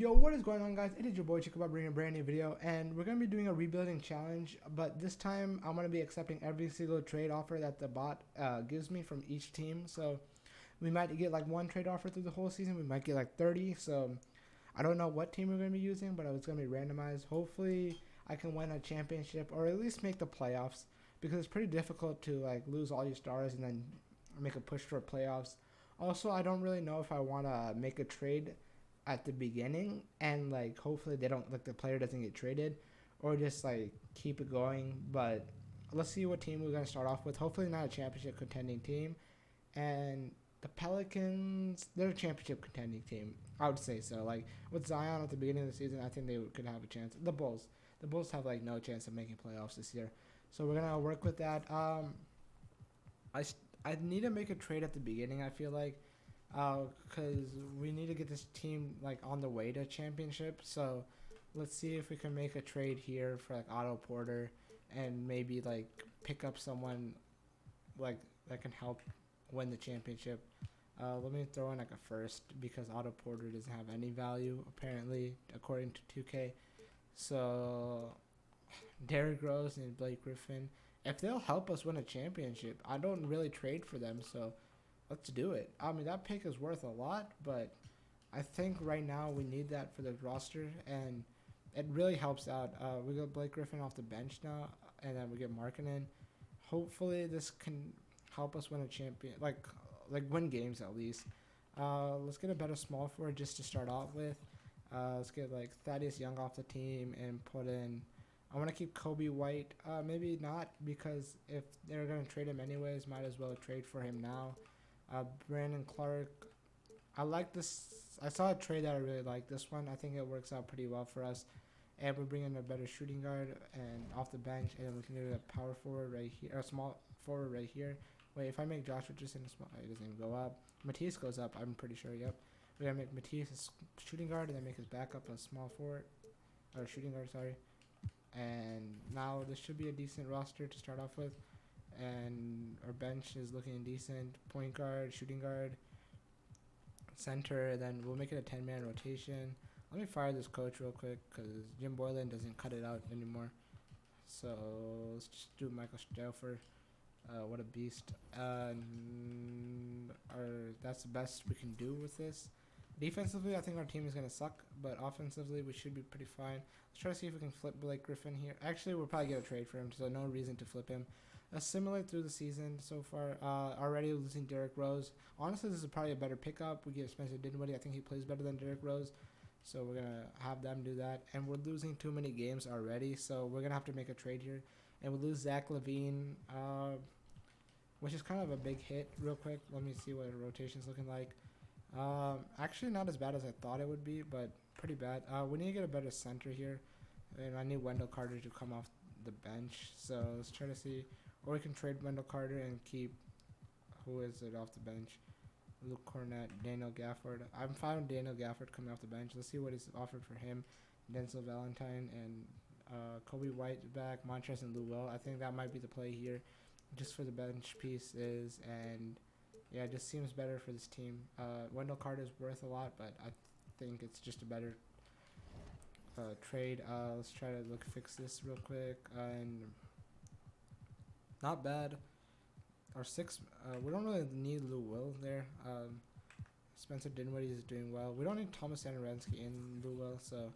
Yo, what is going on, guys? It is your boy Chico bringing a brand new video, and we're gonna be doing a rebuilding challenge. But this time, I'm gonna be accepting every single trade offer that the bot gives me from each team. So we might get like one trade offer through the whole season. We might get like 30. So I don't know what team we're gonna be using, but it's gonna be randomized. Hopefully, I can win a championship or at least make the playoffs because it's pretty difficult to like lose all your stars and then make a push for playoffs. Also, I don't really know if I want to make a trade at the beginning and like hopefully they don't like the player doesn't get traded or just like keep it going. But let's see what team we're gonna start off with. Hopefully not a championship contending team. And the Pelicans, they're a championship contending team. I would say so. Like with Zion at the beginning of the season, I think they could have a chance. The Bulls have like no chance of making playoffs this year. So we're gonna work with that. I I need to make a trade at the beginning. I feel like because we need to get this team like on the way to championship. So let's see if we can make a trade here for like Otto Porter and maybe like pick up someone like that can help win the championship. Let me throw in like a first because Otto Porter doesn't have any value apparently according to 2K. So Derrick Rose and Blake Griffin, if they'll help us win a championship, I don't really trade for them. So let's do it. I mean, that pick is worth a lot, but I think right now we need that for the roster, and it really helps out. We got Blake Griffin off the bench now, and then we get Markkanen. Hopefully, this can help us win a champion, like win games at least. Let's get a better small forward just to start off with. Let's get like Thaddeus Young off the team and put in. I want to keep Kobe White. Maybe not because if they're gonna trade him anyways, might as well trade for him now. Brandon Clark. I like this. I saw a trade that I really like. This one, I think it works out pretty well for us. And we're bringing a better shooting guard and off the bench, and then we can do a power forward right here, or a small forward right here. Wait, if I make Josh Richardson a small, it doesn't even go up. Matisse goes up. I'm pretty sure. Yep. We're gonna make Matisse a shooting guard, and then make his backup a small forward, or shooting guard. Sorry. And now this should be a decent roster to start off with. And our bench is looking decent. Point guard, shooting guard, center. Then we'll make it a 10-man rotation. Let me fire this coach real quick because Jim Boylan doesn't cut it out anymore. So let's just do Michael Stelfer. What a beast. That's the best we can do with this. Defensively, I think our team is going to suck, but offensively, we should be pretty fine. Let's try to see if we can flip Blake Griffin here. Actually, we'll probably get a trade for him, so no reason to flip him. Similar through the season so far. Already losing Derrick Rose. Honestly, this is probably a better pickup. We get Spencer Dinwiddie. I think he plays better than Derrick Rose, so we're going to have them do that. And we're losing too many games already, so we're going to have to make a trade here. And we lose Zach LaVine, which is kind of a big hit. Real quick, let me see what the rotation's looking like. Actually not as bad as I thought it would be, but pretty bad. We need to get a better center here, and I need Wendell Carter to come off the bench. So let's try to see, or we can trade Wendell Carter and keep, who is it off the bench? Luke Cornett, Daniel Gafford. I'm fine with Daniel Gafford coming off the bench. Let's see what is offered for him. Denzel Valentine and Kobe White back, Montrezl and Lou Will. I think that might be the play here, just for the bench pieces. And yeah, it just seems better for this team. Wendell Carter is worth a lot, but I think it's just a better trade. Let's try to fix this real quick. And not bad. Our six, we don't really need Lou Will there. Spencer Dinwiddie is doing well. We don't need Thomas Satoransky in Lou Will, so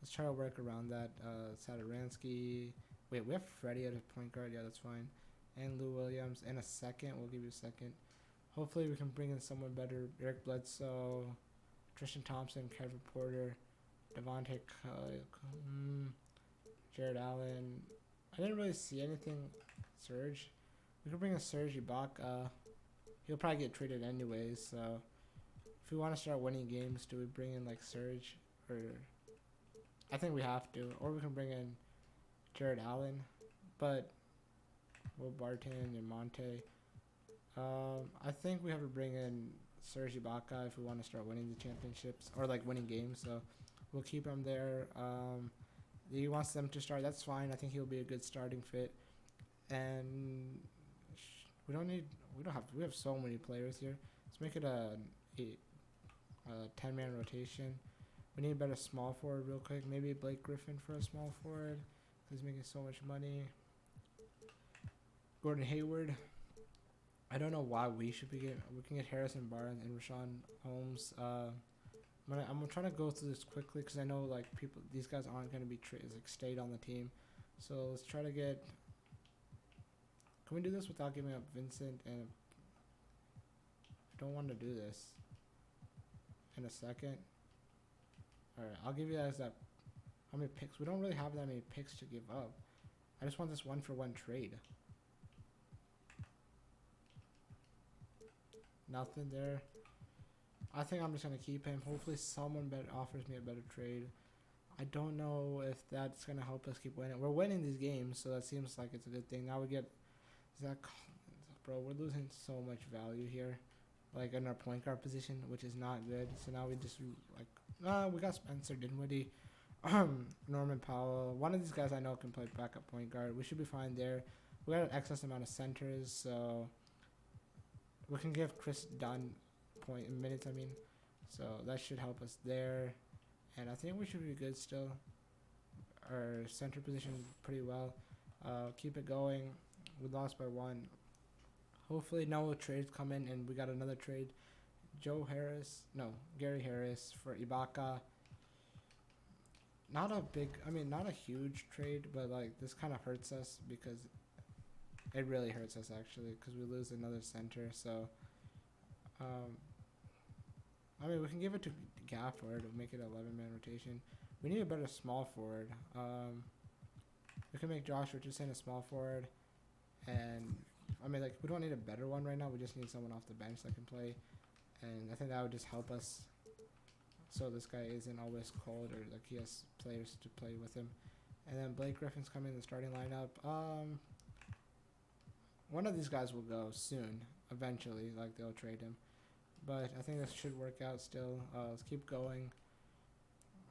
let's try to work around that. Satoransky. Wait, we have Freddie at a point guard. Yeah, that's fine. And Lou Williams. In a second, we'll give you a second. Hopefully we can bring in someone better. Eric Bledsoe, Tristan Thompson, Kevin Porter, Devontae, Jared Allen. I didn't really see anything. Serge. We could bring in Serge Ibaka. He'll probably get traded anyways. So if we want to start winning games, do we bring in like Serge? Or I think we have to. Or we can bring in Jared Allen. But Will Barton and Monte. I think we have to bring in Serge Ibaka if we want to start winning the championships or like winning games. So we'll keep him there. He wants them to start. That's fine. I think he'll be a good starting fit. And we have so many players here. Let's make it a 10-man rotation. We need a better small forward real quick. Maybe Blake Griffin for a small forward. He's making so much money. Gordon Hayward. I don't know why we should be getting. We can get Harrison Barnes and Rashawn Holmes. I'm trying to go through this quickly because I know like these guys aren't going to be stayed on the team. So let's try to get. Can we do this without giving up Vincent? And I don't want to do this. In a second. All right, I'll give you guys that. How many picks? We don't really have that many picks to give up. I just want this 1-for-1 trade. Nothing there. I think I'm just gonna keep him. Hopefully someone better offers me a better trade. I don't know if that's gonna help us keep winning. We're winning these games, so that seems like it's a good thing. Now we get Zach Collins. Bro, we're losing so much value here. Like in our point guard position, which is not good. So now we just like we got Spencer Dinwiddie, Norman Powell. One of these guys I know can play backup point guard. We should be fine there. We got an excess amount of centers, so we can give Chris Dunn minutes. So that should help us there, and I think we should be good still. Our center position pretty well. Keep it going. We lost by 1. Hopefully no trades come in, and we got another trade. Gary Harris for Ibaka. Not a huge trade, but like this kind of hurts us because it really hurts us actually because we lose another center. So, we can give it to Gafford to make it an 11-man rotation. We need a better small forward. We can make Josh Richardson a small forward, and we don't need a better one right now. We just need someone off the bench that can play, and I think that would just help us. So this guy isn't always cold, or like he has players to play with him. And then Blake Griffin's coming in the starting lineup. One of these guys will go soon, eventually. Like they'll trade him, but I think this should work out still. Let's keep going.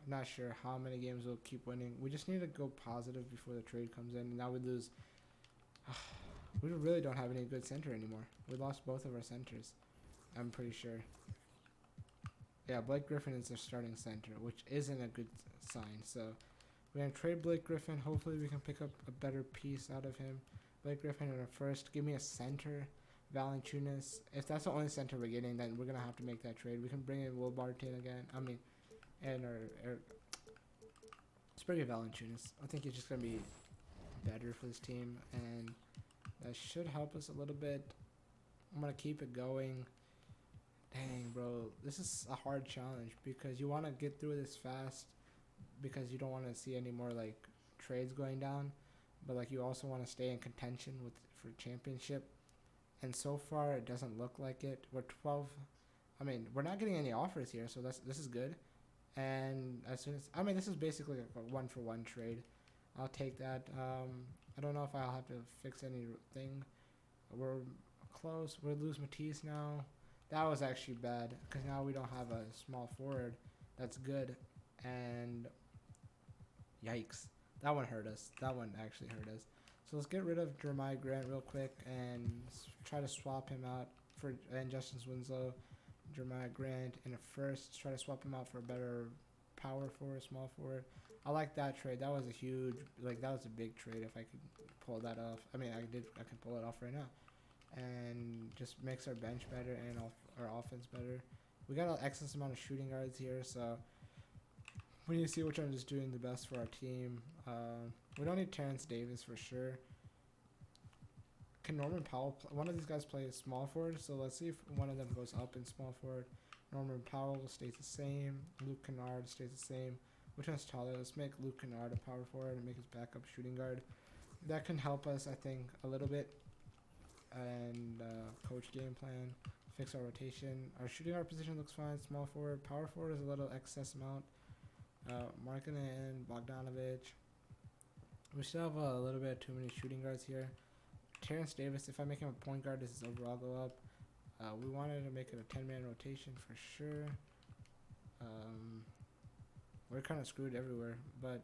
I'm not sure how many games we'll keep winning. We just need to go positive before the trade comes in. And now we lose. We really don't have any good center anymore. We lost both of our centers, I'm pretty sure. Yeah, Blake Griffin is their starting center, which isn't a good sign. So we're going to trade Blake Griffin. Hopefully we can pick up a better piece out of him. Blake Griffin in a first. Give me a center, Valanciunas. If that's the only center we're getting, then we're going to have to make that trade. We can bring in Will Barton again. And let's bring in Valanciunas. I think he's just going to be better for this team, and that should help us a little bit. I'm going to keep it going. Dang, bro. This is a hard challenge because you want to get through this fast because you don't want to see any more, like, trades going down. But, like, you also want to stay in contention for championship. And so far, it doesn't look like it. We're 12. We're not getting any offers here, so this is good. And as soon as... this is basically a 1-for-1 trade. I'll take that. I don't know if I'll have to fix anything. We're close. We'll lose Matisse now. That was actually bad because now we don't have a small forward. That's good. And yikes. That one hurt us. That one actually hurt us. So let's get rid of Jeremiah Grant real quick and try to swap him out and Justice Winslow, Jeremiah Grant in a first. Try to swap him out for a better power forward, small forward. I like that trade. That was a huge, that was a big trade if I could pull that off. I can pull it off right now. And just makes our bench better and our offense better. We got an excess amount of shooting guards here, so we need to see which one is doing the best for our team. We don't need Terrence Davis for sure. Can Norman Powell, one of these guys play small forward, so let's see if one of them goes up in small forward. Norman Powell stays the same. Luke Kennard stays the same. Which one's taller? Let's make Luke Kennard a power forward and make his backup shooting guard. That can help us, I think, a little bit. And coach game plan, fix our rotation. Our shooting guard position looks fine. Small forward, power forward is a little excess amount. Markkanen, Bogdanovich. We still have a little bit too many shooting guards here. Terrence Davis, if I make him a point guard, does his overall go up? We wanted to make it a 10-man rotation for sure. We're kind of screwed everywhere, but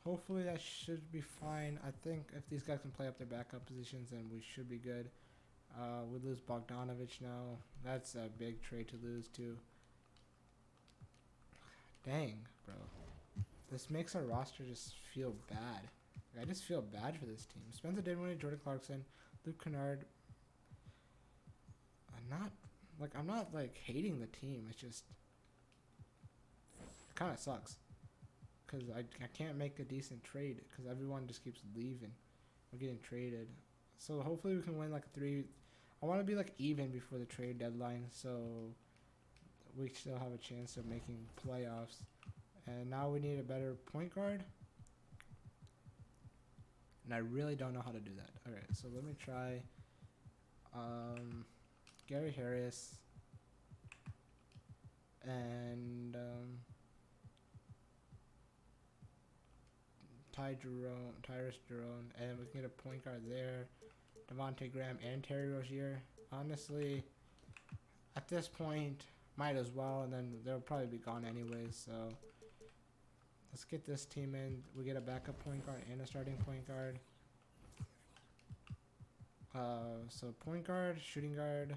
hopefully that should be fine. I think if these guys can play up their backup positions, then we should be good. We lose Bogdanovich now. That's a big trade to lose too. Dang, bro. This makes our roster just feel bad. Like, I just feel bad for this team. Spencer Dinwiddie, Jordan Clarkson, Luke Kennard. I'm not like hating the team. It's just it kind of sucks because I can't make a decent trade because everyone just keeps leaving or getting traded. So hopefully we can win like I want to be like even before the trade deadline, so we still have a chance of making playoffs. And now we need a better point guard. And I really don't know how to do that. Alright, so let me try Gary Harris and Tyrus Jerome, and we can get a point guard there. Devontae Graham and Terry Rozier. Honestly, at this point, might as well, and then they'll probably be gone anyways, so let's get this team in. We get a backup point guard and a starting point guard. So point guard, shooting guard,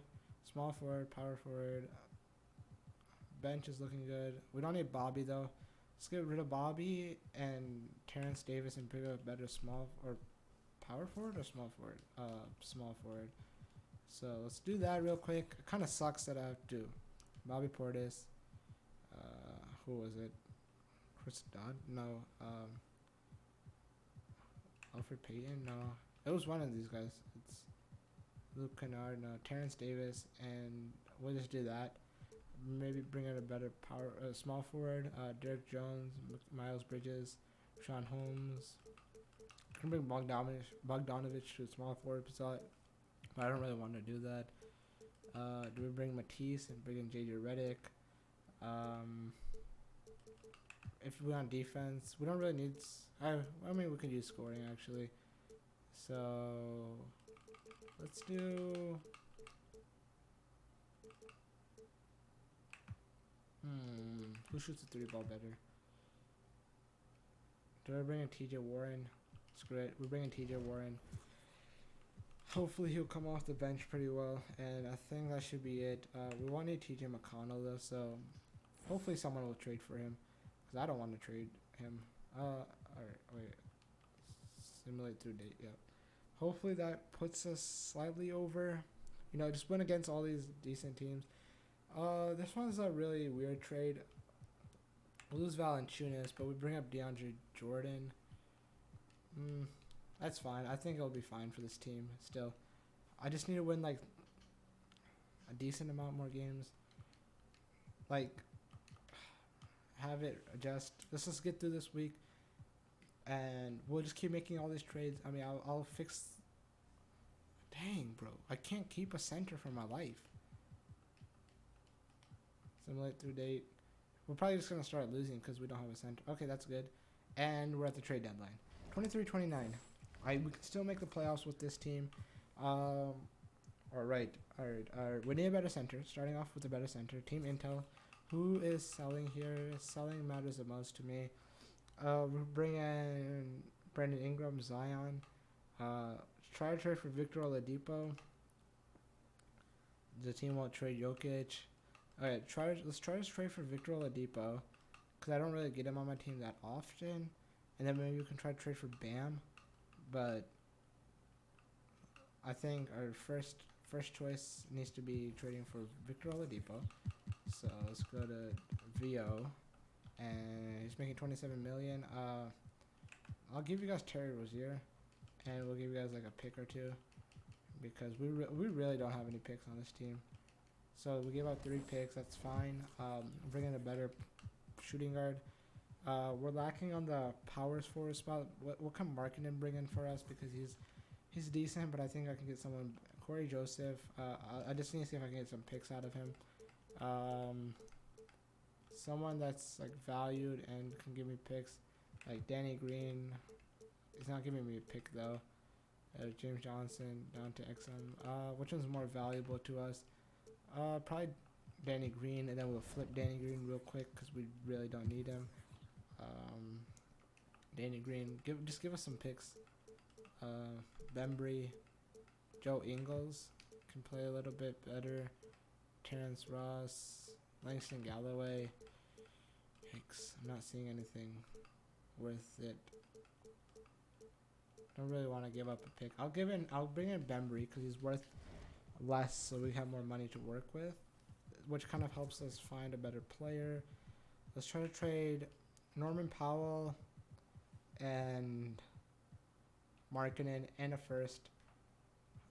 small forward, power forward. Bench is looking good. We don't need Bobby though. Let's get rid of Bobby and Terrence Davis and pick up a better small or power forward or small forward. Small forward. So let's do that real quick. It kind of sucks that I have to. Bobby Portis. Who was it? Chris Dodd? No. Alfred Payton? No. It was one of these guys. It's Luke Kennard. No. Terrence Davis. And we'll just do that. Maybe bring in a better small forward. Derek Jones, Miles Bridges, Sean Holmes. I can bring Bogdanovich to a small forward spot, but I don't really want to do that. Do we bring Matisse and bring in JJ Redick? If we want defense, we don't really need. I mean, we can use scoring actually. So let's do. Who shoots the 3-ball better? Do I bring in TJ Warren? Screw it. We're bringing TJ Warren. Hopefully he'll come off the bench pretty well, and I think that should be it. We want to need TJ McConnell though, so hopefully someone will trade for him, because I don't want to trade him. Alright, wait. Simulate through date, yep. Hopefully that puts us slightly over. You know, just win against all these decent teams. This one's a really weird trade. We'll lose Valanciunas, but we bring up DeAndre Jordan. That's fine. I think it'll be fine for this team still. I just need to win like a decent amount more games. Like have it adjust. Let's just get through this week, and we'll just keep making all these trades. I mean, I'll fix. Dang, bro, I can't keep a center for my life. Simulate through date. We're probably just going to start losing because we don't have a center. Okay, that's good. And we're at the trade deadline. 23-29. We can still make the playoffs with this team. Alright. We need a better center. Starting off with a better center. Team Intel. Who is selling here? Selling matters the most to me. We're bringing Brandon Ingram, Zion. Try to trade for Victor Oladipo. The team won't trade Jokic. Alright, let's try to trade for Victor Oladipo, because I don't really get him on my team that often. And then maybe we can try to trade for Bam. But I think our first choice needs to be trading for Victor Oladipo. So let's go to VO, and he's making $27 million. I'll give you guys Terry Rozier, and we'll give you guys like a pick or two, because we really don't have any picks on this team. So we give out 3 picks. That's fine. Bring in a better shooting guard. We're lacking on the powers forward spot. What can Markkanen bring in for us, because he's decent, but I think I can get someone. Corey Joseph. I just need to see if I can get some picks out of him. Someone that's like valued and can give me picks, like Danny Green. He's not giving me a pick though. James Johnson down to XM. Which one's more valuable to us? Probably Danny Green, and then we'll flip Danny Green real quick because we really don't need him. Danny Green, just give us some picks. Bembry, Joe Ingles can play a little bit better. Terrence Ross, Langston Galloway, picks. I'm not seeing anything worth it. Don't really want to give up a pick. I'll bring in Bembry because he's worth less, so we have more money to work with, which kind of helps us find a better player. Let's try to trade Norman Powell and Markkanen and a first.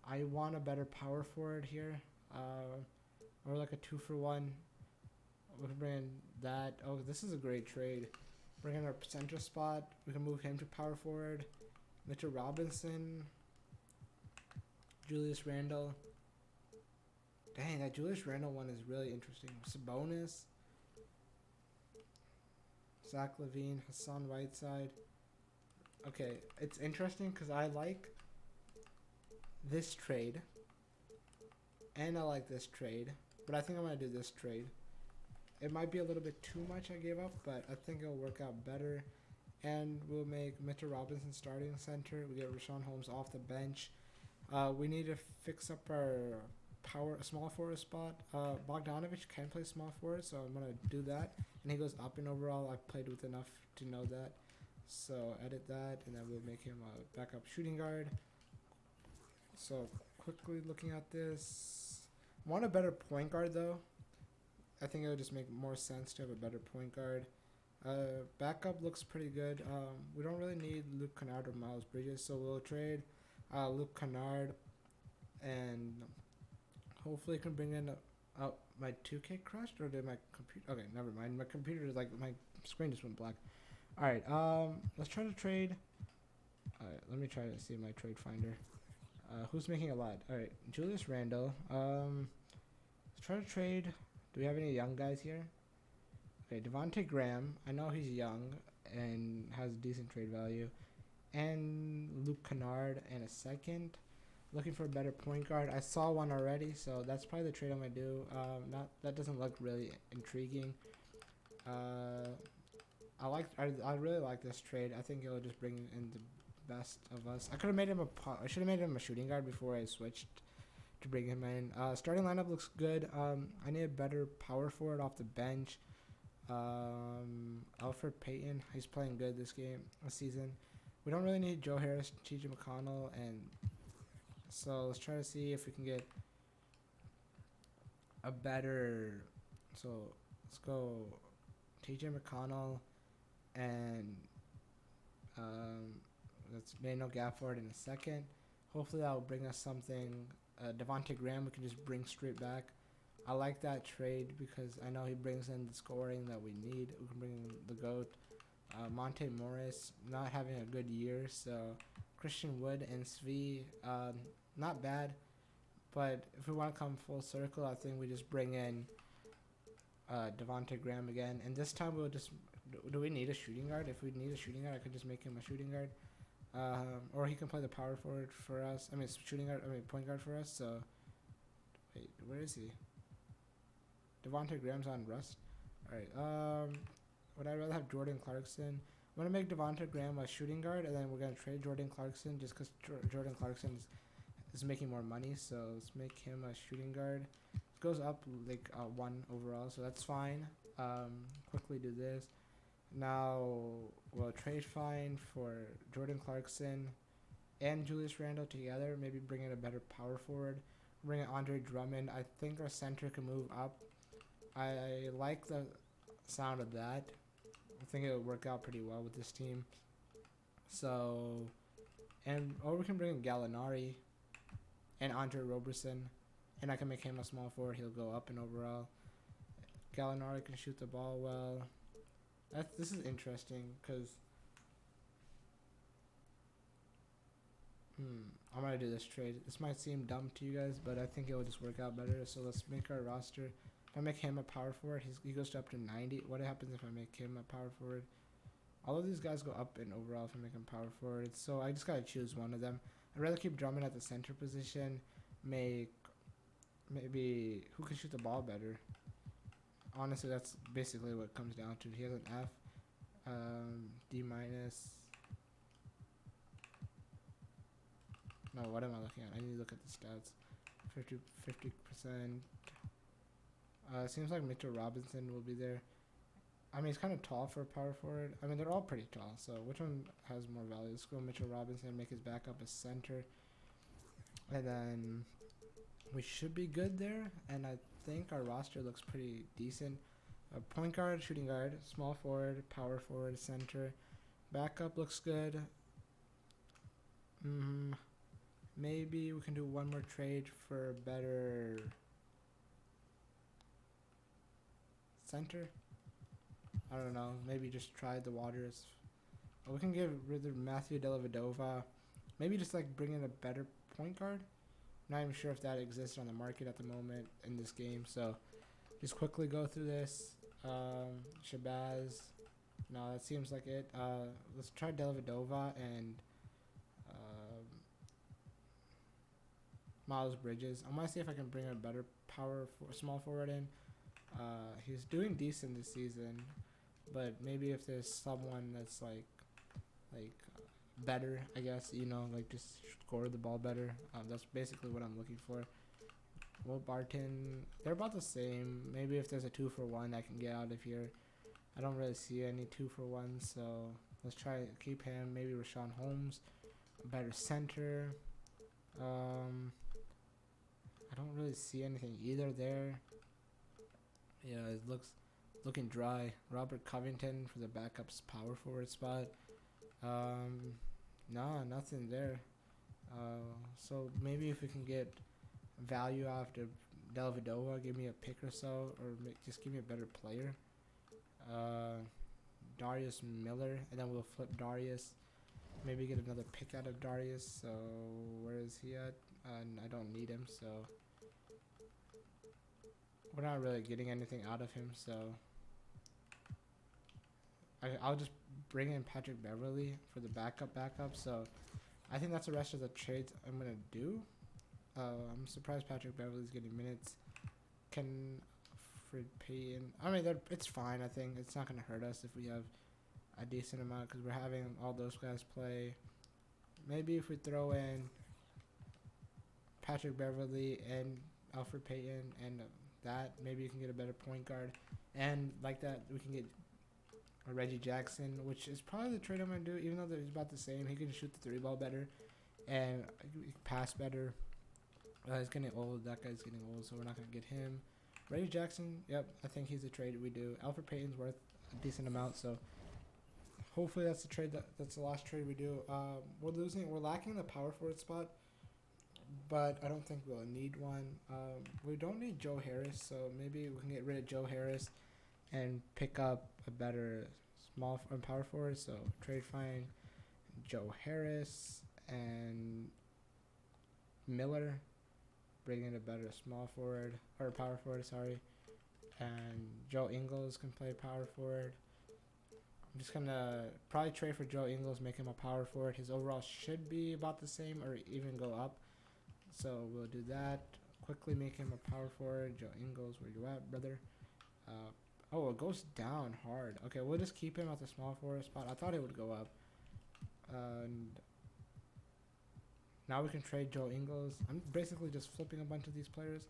I want a better power forward here, or like a 2-for-1. We can bring in that. Oh, this is a great trade. Bring in our center spot. We can move him to power forward. Mitchell Robinson, Julius Randle. Dang, that Julius Randle one is really interesting. Sabonis, Zach LaVine, Hassan Whiteside. Okay, it's interesting because I like this trade, and I like this trade, but I think I'm going to do this trade. It might be a little bit too much I gave up, but I think it'll work out better. And we'll make Mitchell Robinson starting center. We get Richaun Holmes off the bench. We need to fix up our small forward spot. Bogdanovich can play small forward, so I'm going to do that. And he goes up in overall. I've played with enough to know that. So edit that, and then we'll make him a backup shooting guard. So quickly looking at this. I want a better point guard, though. I think it would just make more sense to have a better point guard. Backup looks pretty good. We don't really need Luke Kennard or Miles Bridges, so we'll trade Luke Kennard, and hopefully I can bring in my 2K crashed, or did my computer? Okay, never mind. My computer is like, my screen just went black. All right, let's try to trade. All right, let me try to see my trade finder. Who's making a lot? All right, Julius Randle. Let's try to trade. Do we have any young guys here? Okay, Devontae Graham. I know he's young and has decent trade value. And Luke Kennard and a second. Looking for a better point guard. I saw one already, so that's probably the trade I'm gonna do. That doesn't look really intriguing. I really like this trade. I think it'll just bring in the best of us. I should have made him a shooting guard before I switched to bring him in. Starting lineup looks good. I need a better power forward off the bench. Alfred Payton, he's playing good this season. We don't really need Joe Harris, T.J. McConnell, and so let's try to see if we can get a better. So let's go T.J. McConnell and let's Daniel Gafford in a second. Hopefully that will bring us something. Devontae Graham we can just bring straight back. I like that trade because I know he brings in the scoring that we need. We can bring in the GOAT. Monte Morris not having a good year, so Christian Wood and Svi, not bad. But if we want to come full circle, I think we just bring in Devontae Graham again. And this time we'll just... Do we need a shooting guard? If we need a shooting guard, I could just make him a shooting guard. Or he can play the power forward for us. Point guard for us. So, wait, where is he? Devontae Graham's on Rust. Alright, would I rather have Jordan Clarkson? I'm going to make Devontae Graham a shooting guard, and then we're going to trade Jordan Clarkson just because Jordan Clarkson is making more money. So let's make him a shooting guard. It goes up like 1 overall, so that's fine. Quickly do this. Now we'll trade fine for Jordan Clarkson and Julius Randle together. Maybe bring in a better power forward. Bring in Andre Drummond. I think our center can move up. I like the sound of that. I think it'll work out pretty well with this team. So, or we can bring in Gallinari and Andre Roberson, and I can make him a small forward. He'll go up in overall. Gallinari can shoot the ball well. This is interesting because I'm gonna do this trade. This might seem dumb to you guys, but I think it will just work out better. So let's make our roster. If I make him a power forward, he goes up to 90. What happens if I make him a power forward? All of these guys go up in overall if I make him power forward. So I just gotta choose one of them. I'd rather keep Drummond at the center position. Maybe who can shoot the ball better. Honestly, that's basically what it comes down to. He has an F, D minus. No, what am I looking at? I need to look at the stats. 50%. Seems like Mitchell Robinson will be there. I mean, he's kind of tall for a power forward. I mean, they're all pretty tall. So which one has more value? Let's go Mitchell Robinson, make his backup a center, and then we should be good there. And I think our roster looks pretty decent. A point guard, shooting guard, small forward, power forward, center. Backup looks good. Maybe we can do one more trade for a better center. I don't know. Maybe just try the waters. We can get rid of Matthew Dellavedova. Maybe just like bring in a better point guard. Not even sure if that exists on the market at the moment in this game. So just quickly go through this. Shabazz. No, that seems like it. Let's try Dellavedova and Miles Bridges. I want to see if I can bring a better small forward in. He's doing decent this season, but maybe if there's someone that's like better, I guess, like just score the ball better. That's basically what I'm looking for. Will Barton, they're about the same. Maybe if there's a 2-for-1 I can get out of here. I don't really see any 2-for-1s, so let's try to keep him. Maybe Rashawn Holmes, a better center. I don't really see anything either there. Yeah, it looking dry. Robert Covington for the backup's power forward spot. Nah, nothing there. So maybe if we can get value after Dellavedova, give me a pick or so, or just give me a better player. Darius Miller, and then we'll flip Darius. Maybe get another pick out of Darius. So where is he at? And I don't need him, so we're not really getting anything out of him. So I'll just bring in Patrick Beverly for the backup. So I think that's the rest of the trades I'm gonna do. I'm surprised Patrick Beverly's getting minutes. Can Fred Payton? I mean, it's fine. I think it's not gonna hurt us if we have a decent amount because we're having all those guys play. Maybe if we throw in Patrick Beverly and Alfred Payton and that, maybe you can get a better point guard. And like that, we can get a Reggie Jackson, which is probably the trade I'm going to do, even though they're about the same. He can shoot the 3-ball better and pass better. He's getting old. That guy's getting old, so we're not going to get him. Reggie Jackson, yep, I think he's a trade we do. Alfred Payton's worth a decent amount, so hopefully that's the trade. That's the last trade we do. We're lacking the power forward spot, but I don't think we'll need one. We don't need Joe Harris, so maybe we can get rid of Joe Harris and pick up a better small power forward. So trade fine Joe Harris and Miller, bring in a better small forward or power forward, sorry. And Joe Ingles can play power forward. I'm just gonna probably trade for Joe Ingles, make him a power forward. His overall should be about the same or even go up. So we'll do that. Quickly make him a power forward. Joe Ingles, where you at, brother? Oh, it goes down hard. Okay, we'll just keep him at the small forward spot. I thought it would go up. And now we can trade Joe Ingles. I'm basically just flipping a bunch of these players.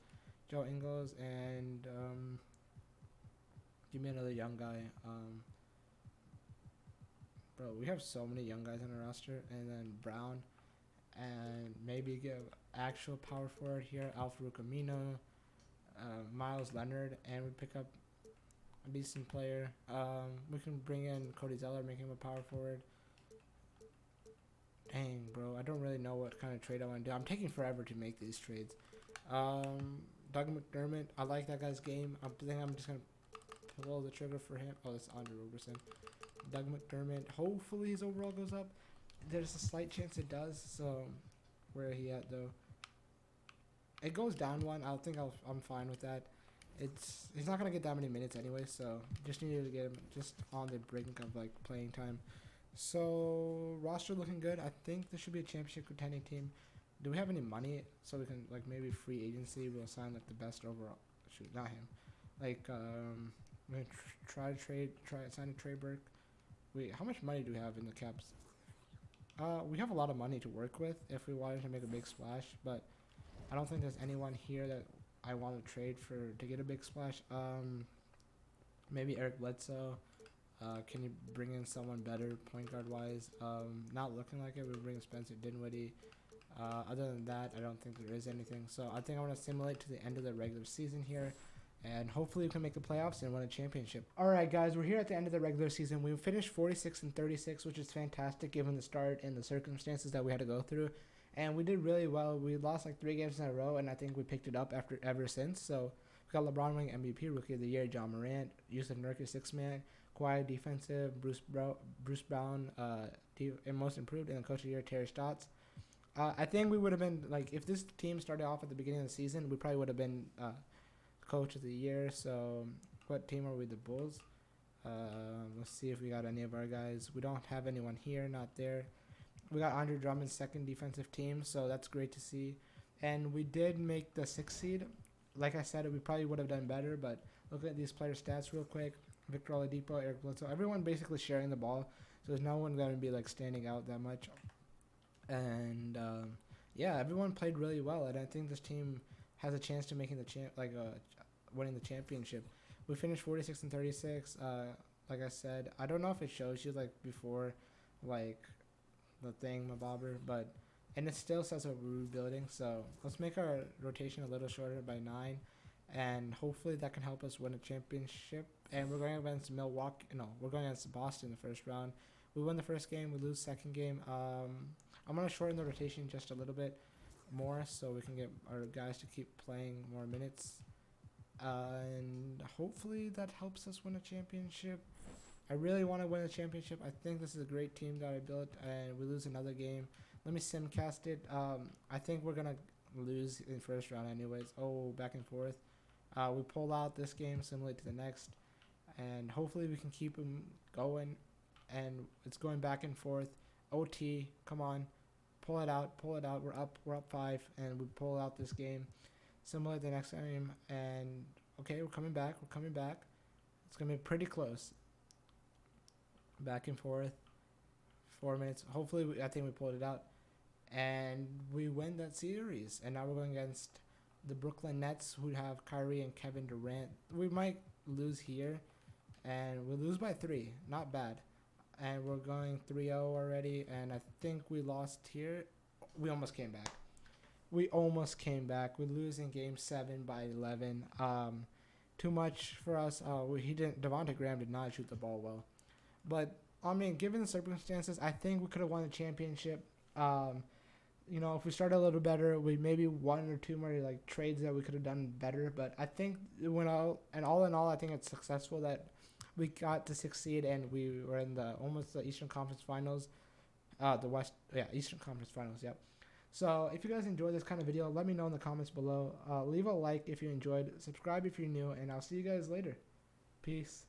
Joe Ingles and give me another young guy. Bro, we have so many young guys on our roster. And then Brown. And maybe give actual power forward here. Al-Farouq Amino. Miles Leonard. And we pick up a decent player. We can bring in Cody Zeller, make him a power forward. Dang, bro. I don't really know what kind of trade I want to do. I'm taking forever to make these trades. Doug McDermott. I like that guy's game. I think I'm just going to pull the trigger for him. Oh, that's Andre Roberson. Doug McDermott. Hopefully his overall goes up. There's a slight chance it does. So, where are he at, though? It goes down one. I think I'm fine with that. He's not going to get that many minutes anyway. So, just needed to get him just on the brink of, like, playing time. So, roster looking good. I think this should be a championship contending team. Do we have any money so we can, like, maybe free agency? We'll sign, like, the best overall. Shoot, not him. Like, I'm going to sign a Trey Burke. Wait, how much money do we have in the caps? We have a lot of money to work with if we wanted to make a big splash, but I don't think there's anyone here that I want to trade for to get a big splash. Maybe Eric Bledsoe. Can you bring in someone better point guard wise? Not looking like it. We bring Spencer Dinwiddie. Other than that, I don't think there is anything. So I think I want to simulate to the end of the regular season here. And hopefully we can make the playoffs and win a championship. All right, guys, we're here at the end of the regular season. We finished 46-36, which is fantastic given the start and the circumstances that we had to go through. And we did really well. We lost like 3 games in a row, and I think we picked it up ever since. So we got LeBron winning MVP, Rookie of the Year, John Morant, Yusuf Nurkic, 6-man, Kawhi defensive, Bruce Brown, and most improved, and the Coach of the Year, Terry Stotts. I think we would have been, like, if this team started off at the beginning of the season, we probably would have been Coach of the Year. So what team are we? The Bulls. Let's see if we got any of our guys. We don't have anyone here, not there. We got Andre Drummond's second defensive team, so that's great to see. And we did make the 6th seed. Like I said, we probably would have done better, but look at these player stats real quick. Victor Oladipo, Eric Bledsoe, everyone basically sharing the ball, so there's no one going to be like standing out that much. And yeah, everyone played really well, and I think this team has a chance to making the winning the championship. We finished 46-36. Like I said, I don't know if it shows you like before, like the thing, my bobber, and it still says we're rebuilding. So let's make our rotation a little shorter by 9, and hopefully that can help us win a championship. And we're going against Milwaukee. No, we're going against Boston the first round. We win the first game, we lose second game. I'm gonna shorten the rotation just a little bit more so we can get our guys to keep playing more minutes, and hopefully that helps us win a championship. I really want to win a championship. I think this is a great team that I built, and we lose another game. Let me simcast it. I think we're gonna lose in first round anyways. Oh, back and forth. We pull out this game, simulate to the next, and hopefully we can keep them going. And it's going back and forth. OT, come on, pull it out. We're up 5, and we pull out this game. Similar to the next game, and okay, we're coming back. It's gonna be pretty close. Back and forth, 4 minutes. Hopefully, I think we pulled it out, and we win that series. And now we're going against the Brooklyn Nets, who have Kyrie and Kevin Durant. We might lose here, and we lose by 3. Not bad. And we're going 3-0 already, and I think we lost here. We almost came back. We lose in game 7 by 11. Too much for us. Devontae Graham did not shoot the ball well. But, I mean, given the circumstances, I think we could have won the championship. If we started a little better, we maybe 1 or 2 more like trades that we could have done better. But I think all in all, I think it's successful that we got to 6th seed, and we were in almost the Eastern Conference Finals. Eastern Conference Finals, yep. So if you guys enjoyed this kind of video, let me know in the comments below. Leave a like if you enjoyed, subscribe if you're new, and I'll see you guys later. Peace.